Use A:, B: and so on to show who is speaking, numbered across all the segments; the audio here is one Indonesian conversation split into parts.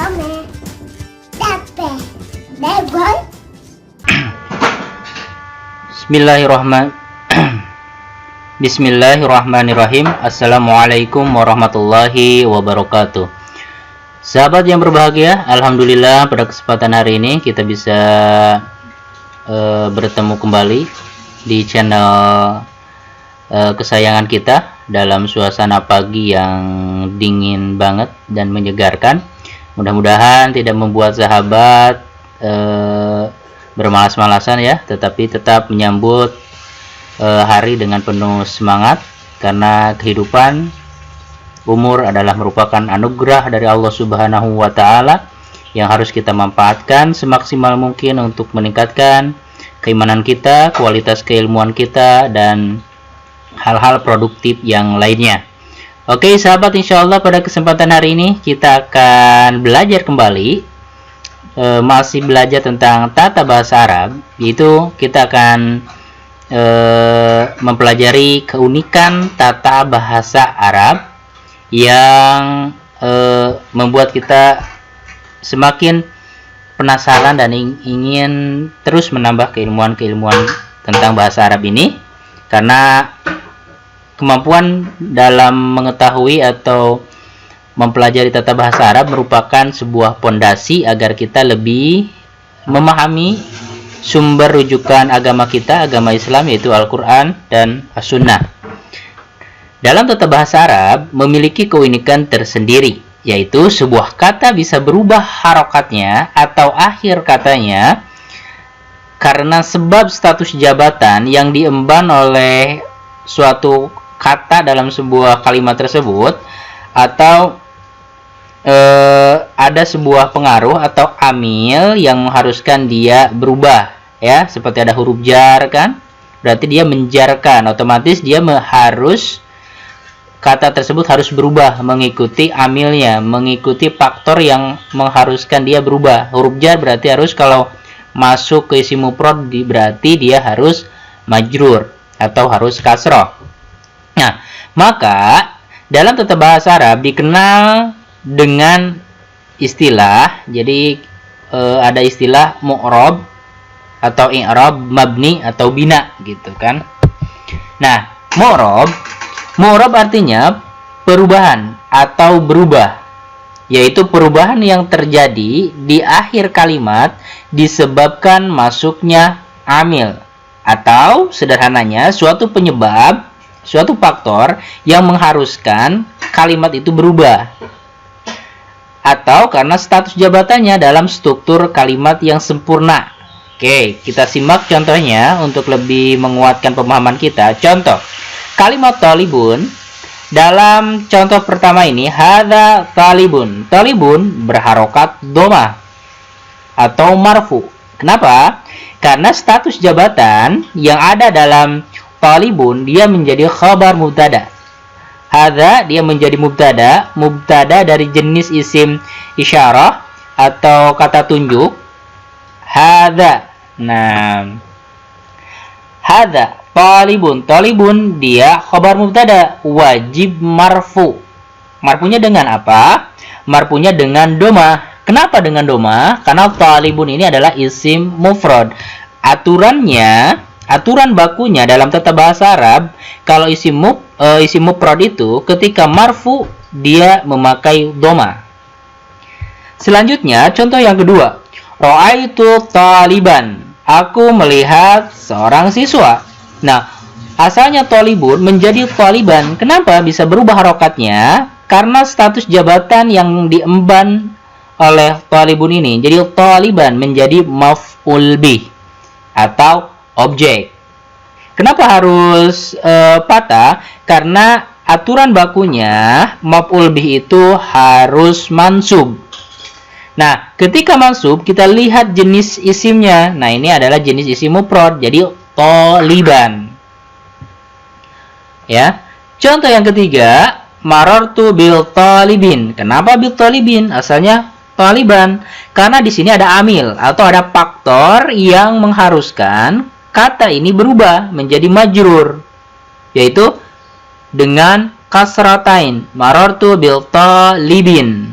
A: Dame. Dape. Debol.
B: Bismillahirrahmanirrahim. Assalamualaikum warahmatullahi wabarakatuh. Sahabat yang berbahagia, alhamdulillah pada kesempatan hari ini kita bisa bertemu kembali di channel kesayangan kita dalam suasana pagi yang dingin banget dan menyegarkan. Mudah-mudahan tidak membuat sahabat bermalas-malasan ya, tetapi tetap menyambut hari dengan penuh semangat, karena kehidupan, umur adalah merupakan anugerah dari Allah Subhanahu wa Ta'ala yang harus kita manfaatkan semaksimal mungkin untuk meningkatkan keimanan kita, kualitas keilmuan kita, dan hal-hal produktif yang lainnya. Oke sahabat, insya Allah pada kesempatan hari ini kita akan belajar kembali, masih belajar tentang tata bahasa Arab, yaitu kita akan mempelajari keunikan tata bahasa Arab yang membuat kita semakin penasaran dan ingin terus menambah keilmuan-keilmuan tentang bahasa Arab ini, karena kemampuan dalam mengetahui atau mempelajari tata bahasa Arab merupakan sebuah pondasi agar kita lebih memahami sumber rujukan agama kita, agama Islam, yaitu Al-Quran dan As-Sunnah. Dalam tata bahasa Arab memiliki keunikan tersendiri, yaitu sebuah kata bisa berubah harokatnya atau akhir katanya karena sebab status jabatan yang diemban oleh suatu kata dalam sebuah kalimat tersebut, atau ada sebuah pengaruh atau amil yang mengharuskan dia berubah ya, seperti ada huruf jar kan, berarti dia menjarkan, otomatis dia kata tersebut harus berubah mengikuti amilnya, mengikuti faktor yang mengharuskan dia berubah. Huruf jar berarti harus, kalau masuk ke isim mufrad berarti dia harus majrur atau harus kasroh. Nah, maka dalam tata bahasa Arab dikenal dengan istilah, jadi ada istilah mu'rab atau i'rab, mabni atau bina gitu kan. Nah, mu'rab artinya perubahan atau berubah, yaitu perubahan yang terjadi di akhir kalimat disebabkan masuknya amil, atau sederhananya suatu penyebab, suatu faktor yang mengharuskan kalimat itu berubah, atau karena status jabatannya dalam struktur kalimat yang sempurna. Oke, kita simak contohnya untuk lebih menguatkan pemahaman kita. Contoh kalimat talibun. Dalam contoh pertama ini, hadza talibun. Talibun berharokat dhamma atau marfu. Kenapa? Karena status jabatan yang ada dalam talibun dia menjadi khabar mubtada. Hadza dia menjadi mubtada dari jenis isim isyarah atau kata tunjuk. Hadza. Nah, hadza talibun dia khabar mubtada wajib marfu. Marfunya dengan apa? Marfunya dengan doma. Kenapa dengan doma? Karena talibun ini adalah isim mufrad. Aturan bakunya dalam tata bahasa Arab, kalau isim mufrad itu ketika marfu dia memakai doma. Selanjutnya contoh yang kedua, ra'aitu taliban. Aku melihat seorang siswa. Nah, asalnya talibun menjadi taliban. Kenapa bisa berubah harokatnya? Karena status jabatan yang diemban oleh talibun ini. Jadi taliban menjadi maf'ul bih atau objek. Kenapa harus patah? Karena aturan bakunya maf'ul bih itu harus mansub. Nah, ketika mansub kita lihat jenis isimnya. Nah, ini adalah jenis isim mufrad. Jadi taliban. Ya. Contoh yang ketiga, marartu bil talibin. Kenapa bil talibin? Asalnya taliban. Karena di sini ada amil atau ada faktor yang mengharuskan kata ini berubah menjadi majrur, yaitu dengan kasratain. Marartu bil talibin.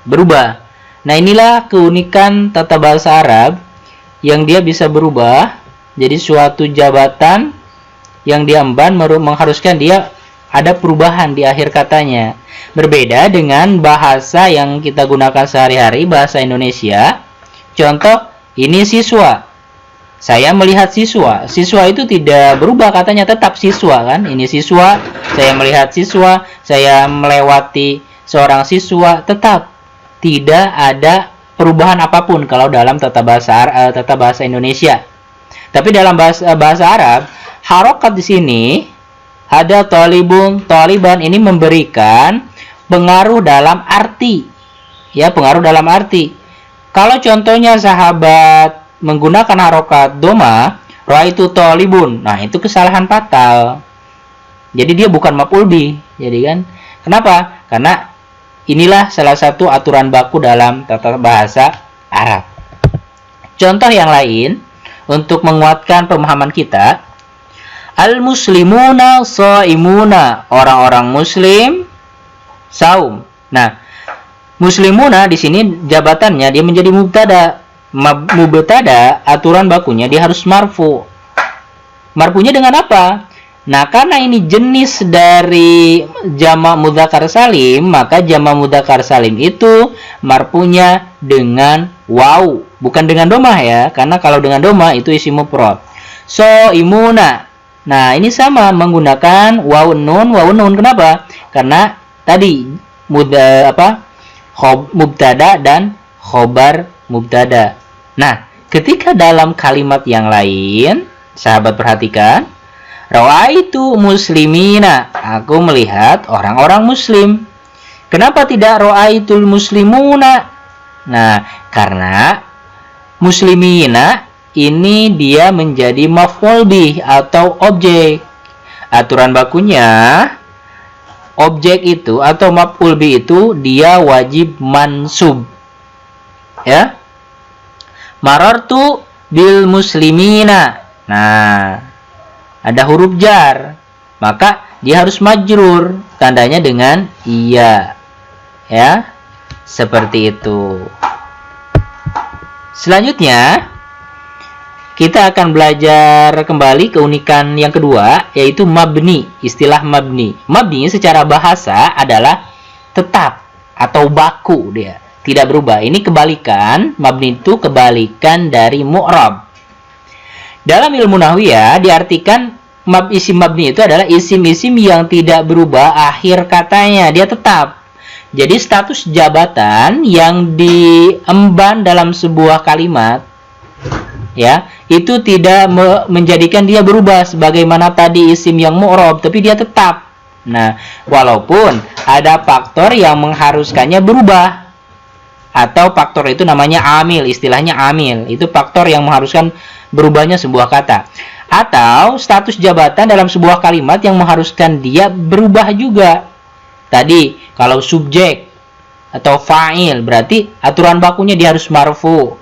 B: Berubah. Nah, inilah keunikan tata bahasa Arab yang dia bisa berubah. Jadi suatu jabatan yang diemban mengharuskan dia ada perubahan di akhir katanya. Berbeda dengan bahasa yang kita gunakan sehari-hari, bahasa Indonesia. Contoh, ini siswa. Saya melihat siswa. Siswa itu tidak berubah katanya, tetap siswa kan? Ini siswa, saya melihat siswa, saya melewati seorang siswa, tetap tidak ada perubahan apapun kalau dalam tata bahasa Indonesia. Tapi dalam bahasa Arab, harokat di sini ada talibun, taliban, ini memberikan pengaruh dalam arti. Ya, pengaruh dalam arti. Kalau contohnya sahabat menggunakan harokat doma, ra'aitu talibun. Nah, itu kesalahan fatal. Jadi dia bukan maf'ul bih. Jadi kan, kenapa? Karena inilah salah satu aturan baku dalam tata bahasa Arab. Contoh yang lain untuk menguatkan pemahaman kita, al-muslimuna shaimuna, orang-orang muslim saum. Nah, muslimuna di sini jabatannya dia menjadi mubtada. Mubtada aturan bakunya dia harus marfu. Marfunya dengan apa? Nah, karena ini jenis dari jamak mudzakkar salim, maka jamak mudzakkar salim itu marfunya dengan waw, bukan dengan domah ya. Karena kalau dengan domah itu isim mufrad. Shaimuna. Nah, ini sama menggunakan waw nun. Kenapa? Karena tadi mubtada dan khobar mubtada. Nah, ketika dalam kalimat yang lain, sahabat perhatikan, ra'aitu muslimina, aku melihat orang-orang muslim. Kenapa tidak ra'aitul muslimuna? Nah, karena muslimina ini dia menjadi maf'ul bih atau objek. Aturan bakunya, objek itu atau maf'ul bih itu dia wajib mansub. Ya. Marartu bil muslimina. Nah, ada huruf jar, maka dia harus majrur, tandanya dengan iya. Ya. Seperti itu. Selanjutnya, kita akan belajar kembali keunikan yang kedua, yaitu mabni, istilah mabni. Mabni secara bahasa adalah tetap atau baku dia, tidak berubah. Ini kebalikan, mabni itu kebalikan dari mu'rab. Dalam ilmu nahwiyah diartikan isim mabni itu adalah isim-isim yang tidak berubah akhir katanya, dia tetap. Jadi status jabatan yang diemban dalam sebuah kalimat, ya, itu tidak menjadikan dia berubah sebagaimana tadi isim yang mu'rab, tapi dia tetap. Nah, walaupun ada faktor yang mengharuskannya berubah, atau faktor itu namanya amil, istilahnya amil, itu faktor yang mengharuskan berubahnya sebuah kata. Atau status jabatan dalam sebuah kalimat yang mengharuskan dia berubah juga. Tadi kalau subjek atau fa'il berarti aturan bakunya dia harus marfu.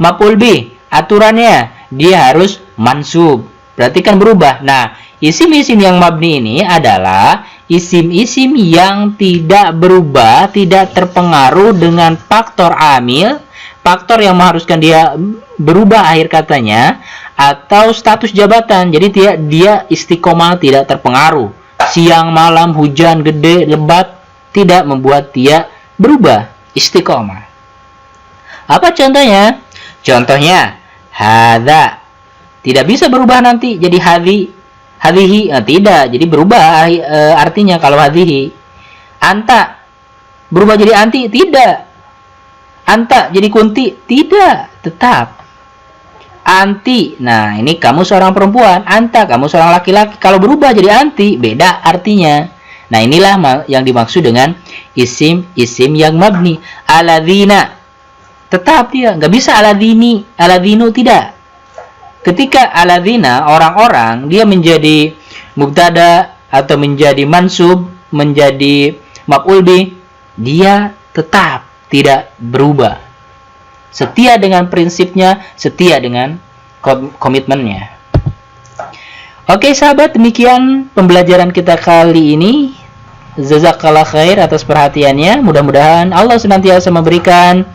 B: Maf'ul bih aturannya dia harus mansub, berarti kan berubah. Nah, isim-isim yang mabni ini adalah isim-isim yang tidak berubah, tidak terpengaruh dengan faktor amil, faktor yang mengharuskan dia berubah akhir katanya, atau status jabatan. Jadi dia istiqomah, tidak terpengaruh. Siang, malam, hujan, gede, lebat, tidak membuat dia berubah, istiqomah. Apa contohnya? Contohnya, hadza. Tidak bisa berubah nanti jadi hadhihi, tidak, jadi berubah artinya kalau hadhihi. Anta berubah jadi anti, tidak. Anta jadi kunti, tidak, tetap. Anti, nah ini kamu seorang perempuan, anta kamu seorang laki-laki. Kalau berubah jadi anti, beda artinya. Nah, inilah yang dimaksud dengan isim yang mabni. Aladzina, tetap dia, nggak bisa aladzini, aladzinu, tidak. Ketika aladzina, orang-orang, dia menjadi mubtada atau menjadi mansub, menjadi maf'ul bih, dia tetap tidak berubah. Setia dengan prinsipnya, setia dengan komitmennya. Oke sahabat, demikian pembelajaran kita kali ini. Jazakallah khair atas perhatiannya. Mudah-mudahan Allah senantiasa memberikan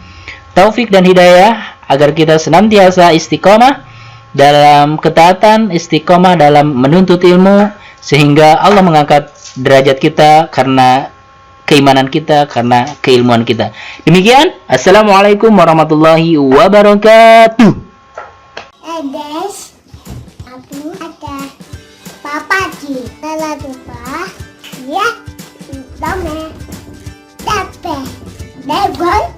B: taufik dan hidayah agar kita senantiasa istiqomah dalam ketaatan, istiqomah dalam menuntut ilmu, sehingga Allah mengangkat derajat kita karena keimanan kita, karena keilmuan kita. Demikian, assalamualaikum warahmatullahi wabarakatuh.
A: Guys, aku ada papa di dalam rumah. Ya, dome, dape, nebon.